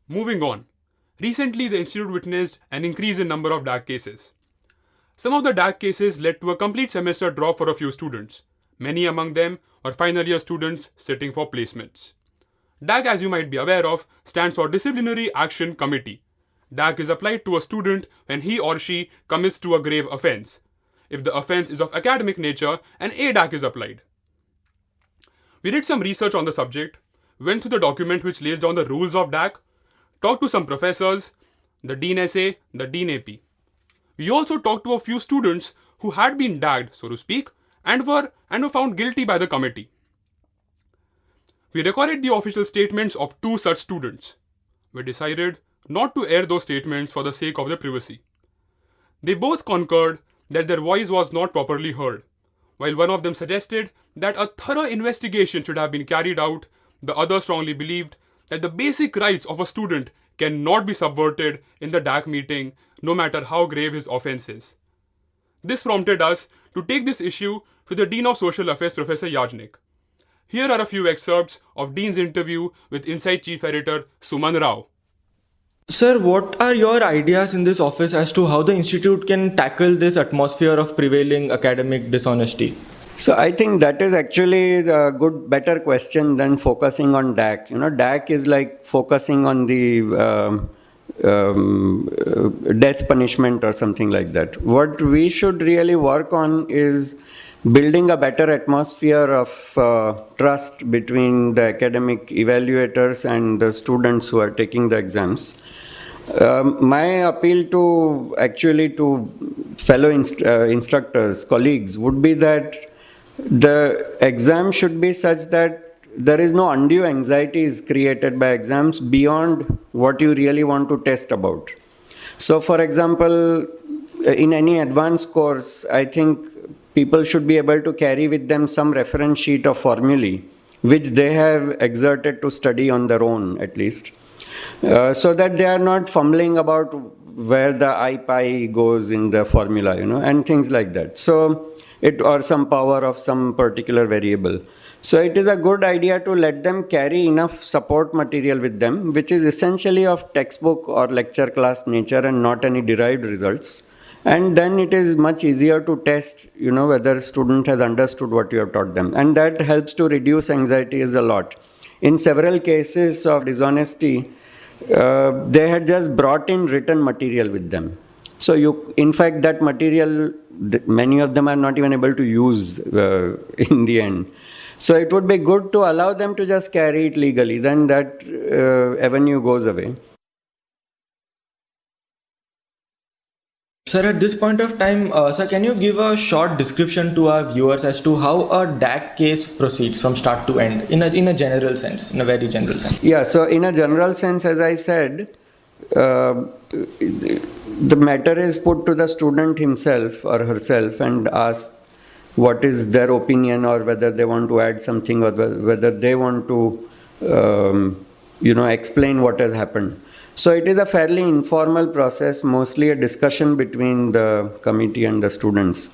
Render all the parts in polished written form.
Moving on. Recently, the institute witnessed an increase in number of DAC cases. Some of the DAC cases led to a complete semester drop for a few students. Many among them were final year students sitting for placements. DAC, as you might be aware of, stands for Disciplinary Action Committee. DAC is applied to a student when he or she commits to a grave offence. If the offence is of academic nature, an ADAC is applied. We did some research on the subject, went through the document which lays down the rules of DAC, talked to some professors, the Dean SA, the Dean AP. We also talked to a few students who had been DAC'd, so to speak, and were found guilty by the committee. We recorded the official statements of two such students. We decided not to air those statements for the sake of their privacy. They both concurred that their voice was not properly heard. While one of them suggested that a thorough investigation should have been carried out, the other strongly believed that the basic rights of a student cannot be subverted in the DAC meeting, no matter how grave his offence is. This prompted us to take this issue to the Dean of Social Affairs, Professor Yajnik. Here are a few excerpts of Dean's interview with Insight Chief Editor Suman Rao. Sir, what are your ideas in this office as to how the institute can tackle this atmosphere of prevailing academic dishonesty? So I think that is actually a better question than focusing on DAC. DAC is like focusing on the death punishment or something like that. What we should really work on is building a better atmosphere of trust between the academic evaluators and the students who are taking the exams. My appeal to fellow instructors, colleagues, would be that the exam should be such that there is no undue anxieties created by exams beyond what you really want to test about. So, for example, in any advanced course, I think people should be able to carry with them some reference sheet of formulae, which they have exerted to study on their own, at least. So that they are not fumbling about where the I pi goes in the formula, and things like that. So or some power of some particular variable. So it is a good idea to let them carry enough support material with them, which is essentially of textbook or lecture class nature and not any derived results. And then it is much easier to test, whether student has understood what you have taught them. And that helps to reduce anxieties a lot. In several cases of dishonesty, they had just brought in written material with them. So in fact, that material, many of them are not even able to use in the end. So it would be good to allow them to just carry it legally. Then that avenue goes away. Sir, at this point of time, sir, can you give a short description to our viewers as to how a DAC case proceeds from start to end, in a general sense, in a very general sense? Yeah, so in a general sense, as I said, the matter is put to the student himself or herself and asked what is their opinion, or whether they want to add something, or whether they want to, explain what has happened. So it is a fairly informal process, mostly a discussion between the committee and the students.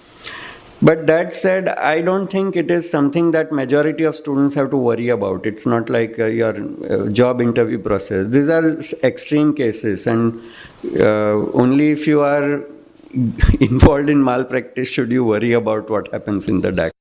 But that said, I don't think it is something that majority of students have to worry about. It's not like your job interview process. These are extreme cases, and only if you are involved in malpractice should you worry about what happens in the DAC.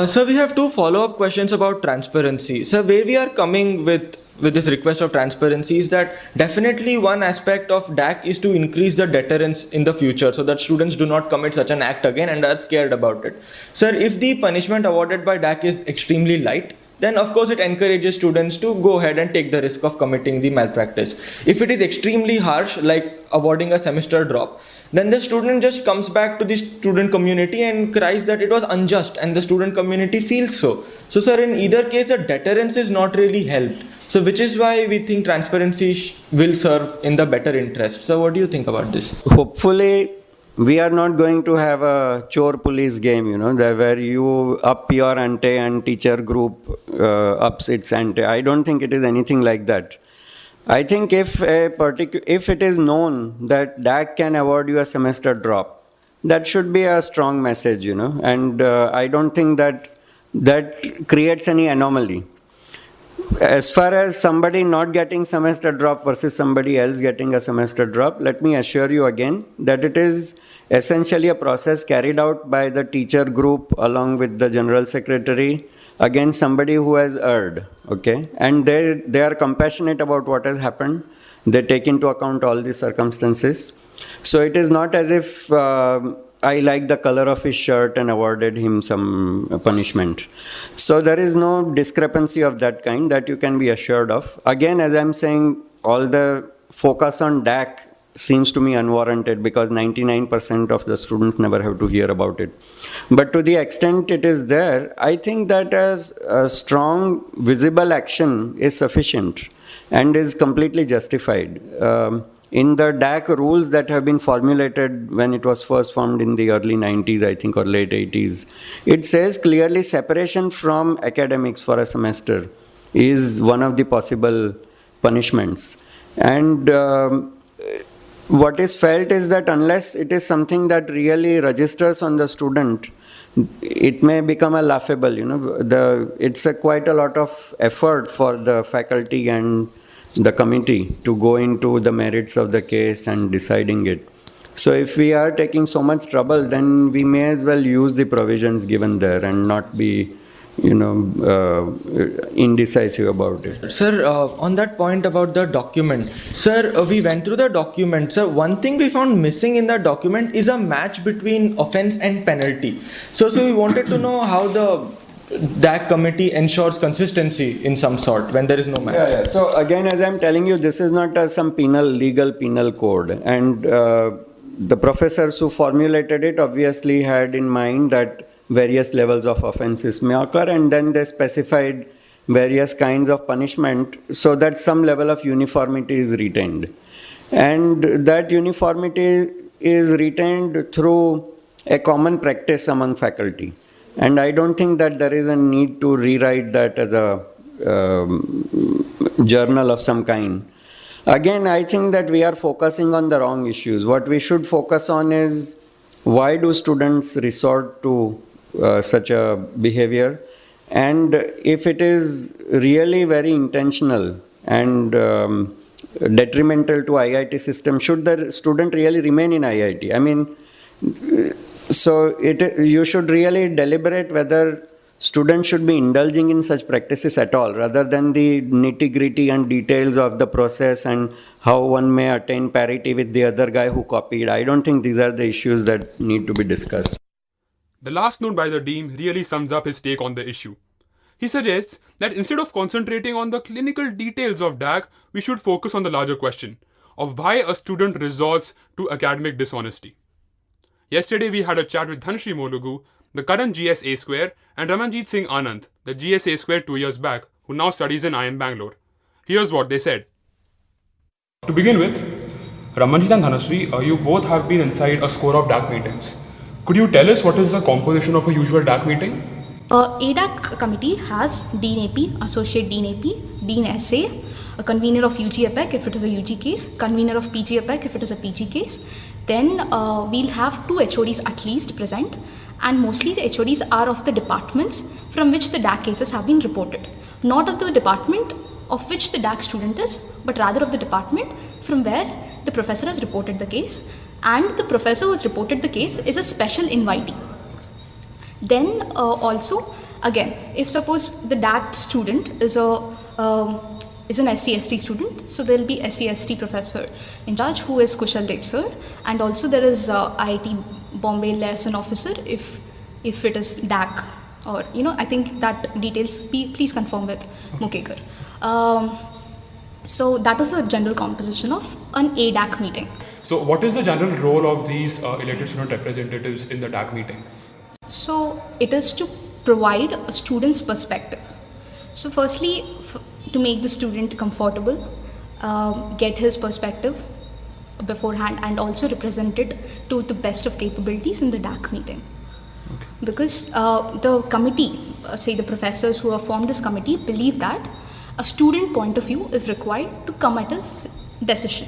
Sir, we have two follow-up questions about transparency. Sir, where we are coming with this request of transparency is that definitely one aspect of DAC is to increase the deterrence in the future so that students do not commit such an act again and are scared about it. Sir, if the punishment awarded by DAC is extremely light, then of course it encourages students to go ahead and take the risk of committing the malpractice. If it is extremely harsh, like awarding a semester drop, then the student just comes back to the student community and cries that it was unjust, and the student community feels so. So sir, in either case, the deterrence is not really helped. So which is why we think transparency will serve in the better interest. So what do you think about this? Hopefully, we are not going to have a chore police game, where you up your ante and teacher group ups its ante. I don't think it is anything like that. I think if it is known that DAC can award you a semester drop, that should be a strong message, and I don't think that creates any anomaly. As far as somebody not getting semester drop versus somebody else getting a semester drop, let me assure you again that it is essentially a process carried out by the teacher group along with the general secretary against somebody who has erred, okay? And they are compassionate about what has happened. They take into account all the circumstances. So it is not as if I like the color of his shirt and awarded him some punishment. So there is no discrepancy of that kind that you can be assured of. Again, as I'm saying, all the focus on DAC seems to me unwarranted because 99% of the students never have to hear about it. But to the extent it is there, I think that as a strong visible action is sufficient and is completely justified. In the DAC rules that have been formulated when it was first formed in the early 90s, I think, or late 80s, it says clearly separation from academics for a semester is one of the possible punishments. And what is felt is that unless it is something that really registers on the student, it may become a laughable, it's quite a lot of effort for the faculty and the committee to go into the merits of the case and deciding it. So if we are taking so much trouble, then we may as well use the provisions given there and not be, indecisive about it. Sir, on that point about the document, sir, we went through the document. Sir, one thing we found missing in that document is a match between offense and penalty. So we wanted to know how the DAC committee ensures consistency in some sort when there is no match. Yeah. So again, as I'm telling you, this is not some legal penal code. And the professors who formulated it obviously had in mind that various levels of offenses may occur, and then they specified various kinds of punishment so that some level of uniformity is retained. And that uniformity is retained through a common practice among faculty. And I don't think that there is a need to rewrite that as a journal of some kind. Again, I think that we are focusing on the wrong issues. What we should focus on is why do students resort to such a behavior? And if it is really very intentional and detrimental to IIT system, should the student really remain in IIT? I mean, so you should really deliberate whether students should be indulging in such practices at all, rather than the nitty-gritty and details of the process and how one may attain parity with the other guy who copied. I don't think these are the issues that need to be discussed. The last note by the dean really sums up his take on the issue. He suggests that instead of concentrating on the clinical details of DAC, we should focus on the larger question of why a student resorts to academic dishonesty. Yesterday we had a chat with Dhanashri Molugu, the current GS A Square, and Ramanjeet Singh Anand, the GS A Square 2 years back, who now studies in IIM Bangalore. Here's what they said. To begin with, Ramanjeet and Dhanashri, you both have been inside a score of DAC meetings. Could you tell us what is the composition of a usual DAC meeting? ADAC committee has Dean AP, Associate Dean AP, Dean SA, a convener of UG APEC if it is a UG case, convener of PG APEC if it is a PG case. Then we'll have 2 HODs at least present, and mostly the HODs are of the departments from which the DAC cases have been reported. Not of the department of which the DAC student is, but rather of the department from where the professor has reported the case, and the professor who has reported the case is a special invitee. Then also, again, if suppose the DAC student is an SC/ST student, so there will be SC/ST professor in charge who is Kushal Dev sir, and also there is IIT Bombay liaison officer if it is DAC, or I think that details please confirm with Mukekar. So that is the general composition of an ADAC meeting. So what is the general role of these elected student representatives in the DAC meeting? So it is to provide a student's perspective. So firstly, to make the student comfortable, get his perspective beforehand, and also represent it to the best of capabilities in the DAC meeting. Okay. Because the committee, say the professors who have formed this committee, believe that a student point of view is required to come at a decision.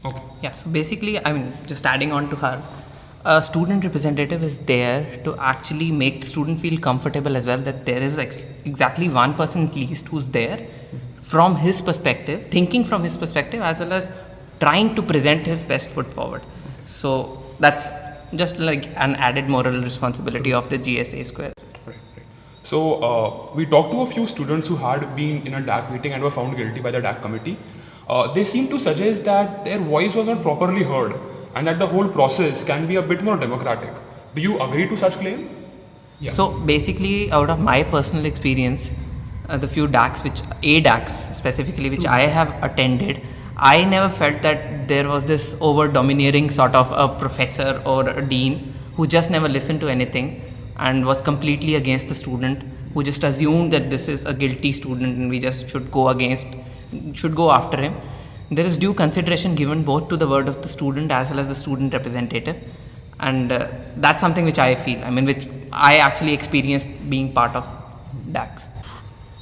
Okay. Yeah, so basically, just adding on to her, a student representative is there to actually make the student feel comfortable as well, that there is exactly one person at least who's there from his perspective, thinking from his perspective, as well as trying to present his best foot forward. So that's just like an added moral responsibility of the GSA square. Right. So we talked to a few students who had been in a DAC meeting and were found guilty by the DAC committee. They seem to suggest that their voice was not properly heard and that the whole process can be a bit more democratic. Do you agree to such claim? Yeah. So basically, out of my personal experience, the few DACs specifically, which I have attended, I never felt that there was this over domineering sort of a professor or a dean who just never listened to anything and was completely against the student, who just assumed that this is a guilty student and we just should go after him. There is due consideration given both to the word of the student as well as the student representative, and that's something which I feel, which I actually experienced being part of DACs.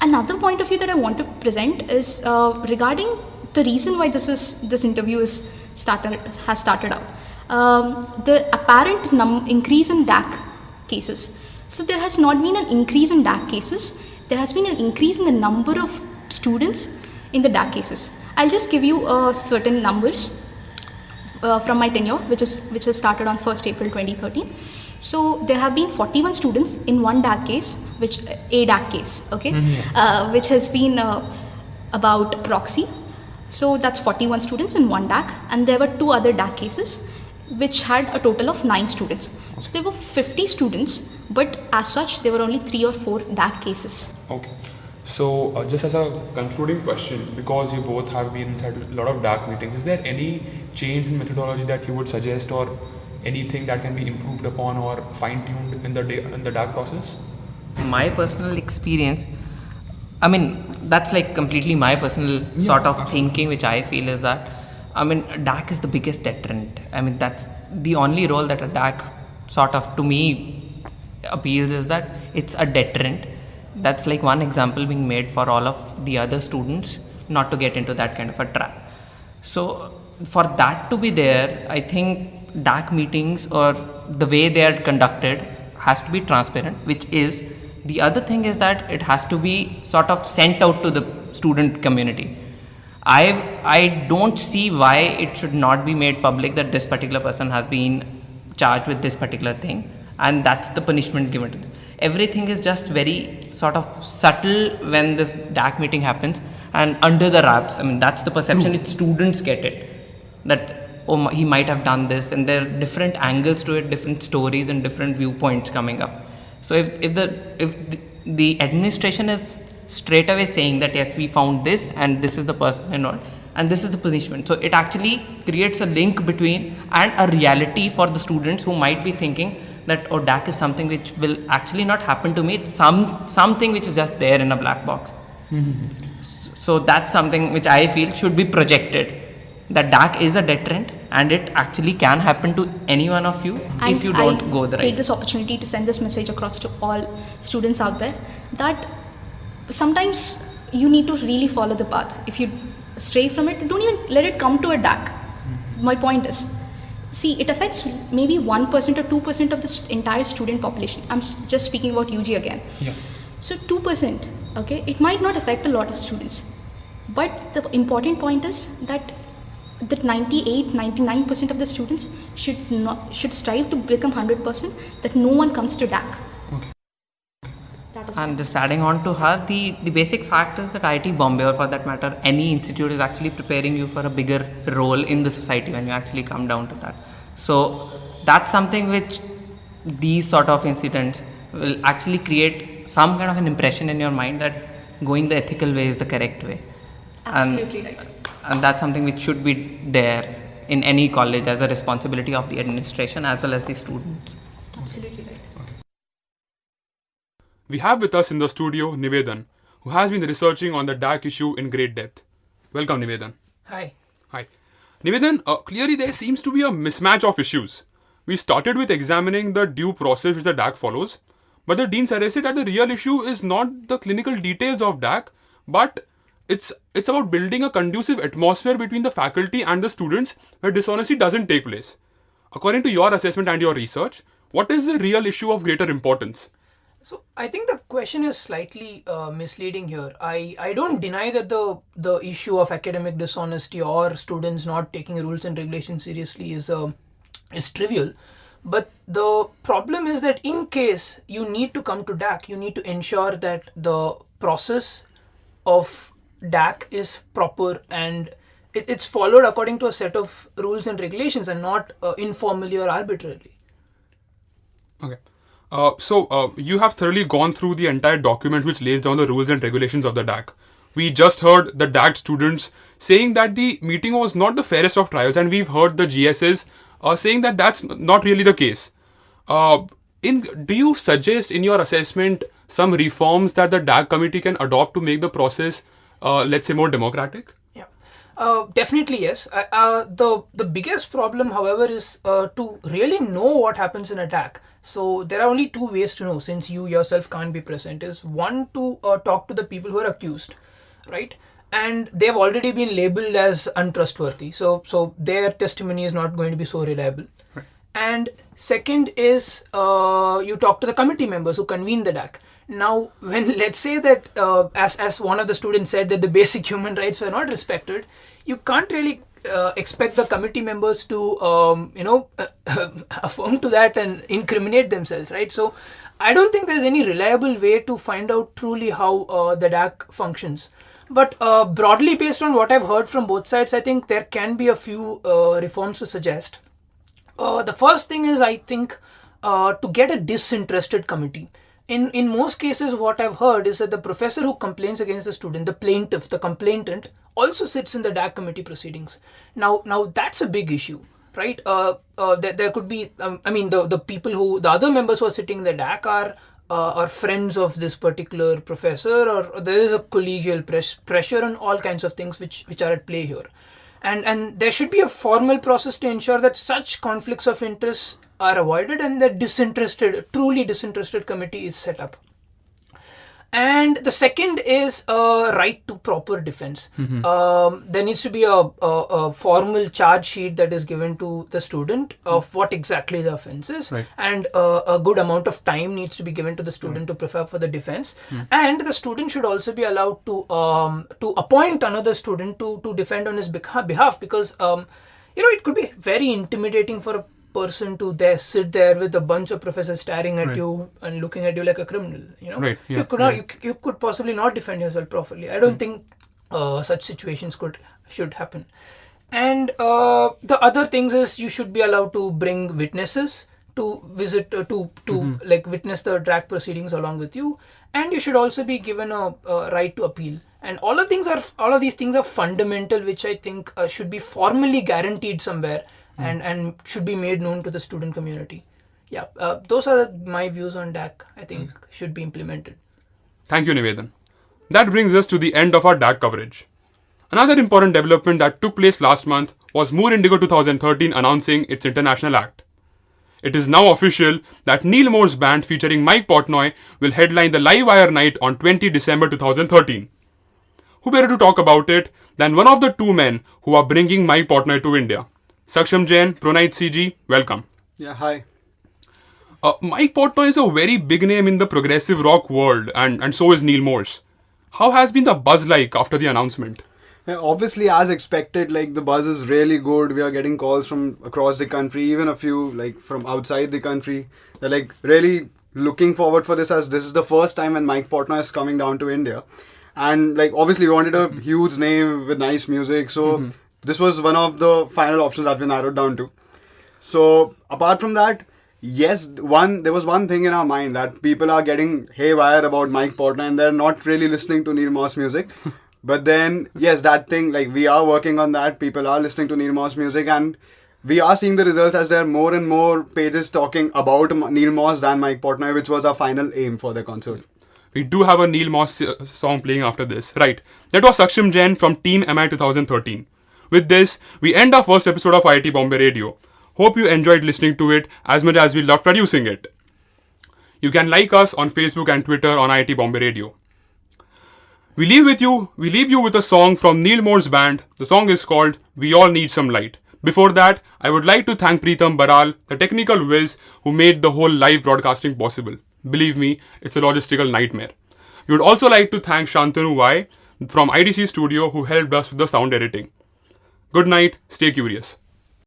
Another point of view that I want to present is regarding the reason why this interview has started out. The apparent increase in DAC cases. So there has not been an increase in DAC cases. There has been an increase in the number of students in the DAC cases. I'll just give you certain numbers from my tenure, which has started on 1st April 2013. So there have been 41 students in one DAC case, a DAC case, okay, which has been about proxy. So that's 41 students in one DAC, and there were 2 other DAC cases which had a total of 9 students. So there were 50 students, but as such there were only 3 or 4 DAC cases. Okay. So just as a concluding question, because you both have been inside a lot of DAC meetings, is there any change in methodology that you would suggest, or anything that can be improved upon or fine-tuned in the DAC process? My personal experience, that's like completely my personal sort of thinking, which I feel is that, DAC is the biggest deterrent. That's the only role that a DAC sort of, to me, appeals, is that it's a deterrent. That's like one example being made for all of the other students not to get into that kind of a trap. So for that to be there, I think DAC meetings or the way they are conducted has to be transparent, which is, the other thing is that it has to be sort of sent out to the student community. I don't see why it should not be made public that this particular person has been charged with this particular thing, and that's the punishment given to them. Everything is just very sort of subtle when this DAC meeting happens, and under the wraps. That's the perception which students get it, that he might have done this, and there are different angles to it, different stories and different viewpoints coming up. So if the administration is straight away saying that yes, we found this and this is the person and all, and this is the punishment, so it actually creates a link between and a reality for the students who might be thinking that DAC is something which will actually not happen to me. It's something which is just there in a black box. So that's something which I feel should be projected, that DAC is a deterrent and it actually can happen to any one of you if you don't go the right. I take this opportunity to send this message across to all students out there, that sometimes you need to really follow the path. If you stray from it, don't even let it come to a DAC. My point is, see, it affects maybe 1% or 2% of the entire student population. I'm just speaking about UG again. Yeah. So 2%, okay, it might not affect a lot of students. But the important point is that 99% of the students should strive to become 100%, that no one comes to DAC. Okay. That is And just adding on to her, the basic fact is that IIT Bombay, or for that matter any institute, is actually preparing you for a bigger role in the society when you actually come down to that. So that's something which these sort of incidents will actually create some kind of an impression in your mind that going the ethical way is the correct way. absolutely right. And that's something which should be there in any college as a responsibility of the administration as well as the students. Absolutely right. We have with us in the studio Nivedan, who has been researching on the DAC issue in great depth. Welcome, Nivedan. Hi. Hi. Nivedan, clearly there seems to be a mismatch of issues. We started with examining the due process which the DAC follows, but the dean suggested that the real issue is not the clinical details of DAC, but it's about building a conducive atmosphere between the faculty and the students where dishonesty doesn't take place. According to your assessment and your research, what is the real issue of greater importance? So I think the question is slightly misleading here. I don't deny that the issue of academic dishonesty or students not taking rules and regulations seriously is trivial. But the problem is that in case you need to come to DAC, you need to ensure that the process of DAC is proper and it's followed according to a set of rules and regulations and not informally or arbitrarily. Okay. So you have thoroughly gone through the entire document which lays down the rules and regulations of the DAC. We just heard the DAC students saying that the meeting was not the fairest of trials, and we've heard the GSs saying that that's not really the case. Do you suggest in your assessment some reforms that the DAC committee can adopt to make the process, let's say, more democratic? Yeah, definitely yes. The biggest problem, however, is to really know what happens in a DAC. So there are only two ways to know, since you yourself can't be present. Is one, to talk to the people who are accused, right? And they've already been labeled as untrustworthy. So their testimony is not going to be so reliable. Right. And second is you talk to the committee members who convene the DAC. Now, when let's say that as one of the students said that the basic human rights were not respected, you can't really expect the committee members to affirm to that and incriminate themselves, right? So I don't think there's any reliable way to find out truly how the DAC functions. But broadly, based on what I've heard from both sides, I think there can be a few reforms to suggest. The first thing is, I think, to get a disinterested committee. In most cases, what I've heard is that the professor who complains against the student, the plaintiff, the complainant, also sits in the DAC committee proceedings. Now that's a big issue, right? There could be, the people the other members who are sitting in the DAC are friends of this particular professor, or there is a collegial pressure and all kinds of things which are at play here. And there should be a formal process to ensure that such conflicts of interest are avoided and that truly disinterested committee is set up. And the second is a right to proper defense. There needs to be a formal charge sheet that is given to the student of what exactly the offense is, Right. and a good amount of time needs to be given to the student to prepare for the defense. And the student should also be allowed to appoint another student to defend on his behalf, because it could be very intimidating for a person to sit there with a bunch of professors staring at Right. you and looking at you like a criminal. Right, yeah, You could not, you could possibly not defend yourself properly. I don't think such situations should happen. And the other things is, you should be allowed to bring witnesses to visit like witness the DAC proceedings along with you, and you should also be given a right to appeal. And all of these things are fundamental, which I think should be formally guaranteed somewhere, and should be made known to the student community. Yeah, those are my views on DAC. I think should be implemented. Thank you, Nivedan. That brings us to the end of our DAC coverage. Another important development that took place last month was Moore Indigo 2013 announcing its international act. It is now official that Neil Moore's band featuring Mike Portnoy will headline the Live Wire night on 20 December 2013. Who better to talk about it than one of the two men who are bringing Mike Portnoy to India? Saksham Jain, Pranit CG, welcome. Yeah, hi. Mike Portnoy is a very big name in the progressive rock world, and so is Neil Morse. How has been the buzz like after the announcement? Yeah, obviously, as expected, the buzz is really good. We are getting calls from across the country, even a few from outside the country. They're really looking forward for this, as this is the first time when Mike Portnoy is coming down to India. And obviously we wanted a huge name with nice music, so this was one of the final options that we narrowed down to. So apart from that, yes, there was one thing in our mind, that people are getting haywire about Mike Portnoy and they're not really listening to Neil Morse music. But then, yes, that thing, we are working on that. People are listening to Neil Morse music, and we are seeing the results as there are more and more pages talking about Neil Morse than Mike Portnoy, which was our final aim for the concert. We do have a Neil Morse song playing after this. Right. That was Saksham Jain from Team MI 2013. With this, we end our first episode of IIT Bombay Radio. Hope you enjoyed listening to it as much as we loved producing it. You can like us on Facebook and Twitter on IIT Bombay Radio. We leave you with a song from Neil Moore's band. The song is called We All Need Some Light. Before that, I would like to thank Preetham Baral, the technical whiz who made the whole live broadcasting possible. Believe me, it's a logistical nightmare. We would also like to thank Shantanu Y from IDC Studio who helped us with the sound editing. Good night, stay curious.